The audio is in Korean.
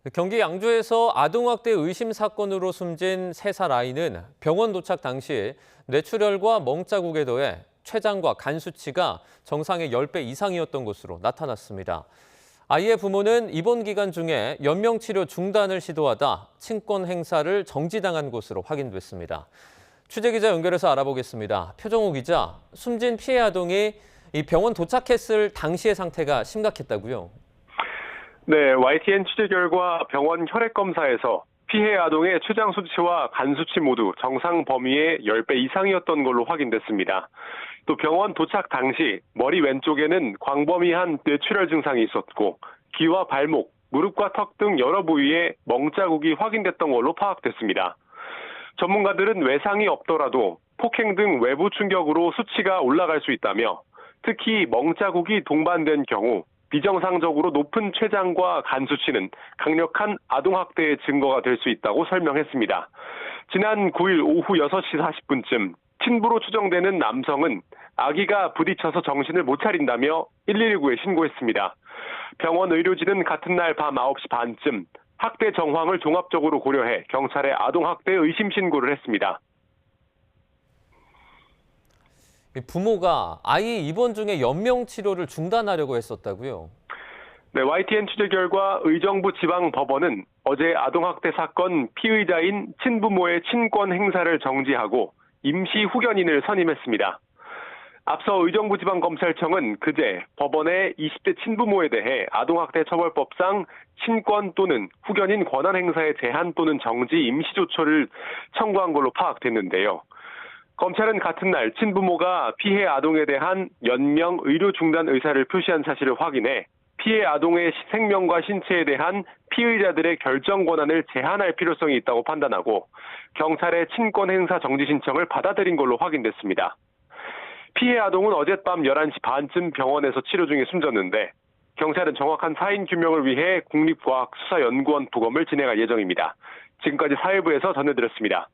경기 양주에서 아동학대 의심 사건으로 숨진 3살 아이는 병원 도착 당시 뇌출혈과 멍자국에 더해 췌장과 간 수치가 정상의 10배 이상이었던 것으로 나타났습니다. 아이의 부모는 입원 기간 중에 연명치료 중단을 시도하다 친권 행사를 정지당한 것으로 확인됐습니다. 취재기자 연결해서 알아보겠습니다. 표정호 기자, 숨진 피해 아동이 이 병원 도착했을 당시의 상태가 심각했다고요? 네, YTN 취재 결과 병원 혈액 검사에서 피해 아동의 췌장 수치와 간 수치 모두 정상 범위의 10배 이상이었던 걸로 확인됐습니다. 또 병원 도착 당시 머리 왼쪽에는 광범위한 뇌출혈 증상이 있었고 귀와 발목, 무릎과 턱 등 여러 부위에 멍자국이 확인됐던 걸로 파악됐습니다. 전문가들은 외상이 없더라도 폭행 등 외부 충격으로 수치가 올라갈 수 있다며 특히 멍자국이 동반된 경우 비정상적으로 높은 췌장과 간 수치는 강력한 아동학대의 증거가 될 수 있다고 설명했습니다. 지난 9일 오후 6시 40분쯤 친부로 추정되는 남성은 아기가 부딪혀서 정신을 못 차린다며 119에 신고했습니다. 병원 의료진은 같은 날 밤 9시 반쯤 학대 정황을 종합적으로 고려해 경찰에 아동학대 의심 신고를 했습니다. 부모가 아이 입원 중에 연명 치료를 중단하려고 했었다고요? 네, YTN 취재 결과 의정부 지방법원은 어제 아동학대 사건 피의자인 친부모의 친권 행사를 정지하고 임시 후견인을 선임했습니다. 앞서 의정부지방검찰청은 그제 법원의 20대 친부모에 대해 아동학대 처벌법상 친권 또는 후견인 권한 행사의 제한 또는 정지 임시조처를 청구한 걸로 파악됐는데요. 검찰은 같은 날 친부모가 피해 아동에 대한 연명 의료 중단 의사를 표시한 사실을 확인해 피해 아동의 생명과 신체에 대한 피의자들의 결정 권한을 제한할 필요성이 있다고 판단하고 경찰의 친권 행사 정지 신청을 받아들인 걸로 확인됐습니다. 피해 아동은 어젯밤 11시 반쯤 병원에서 치료 중에 숨졌는데 경찰은 정확한 사인 규명을 위해 국립과학수사연구원 부검을 진행할 예정입니다. 지금까지 사회부에서 전해드렸습니다.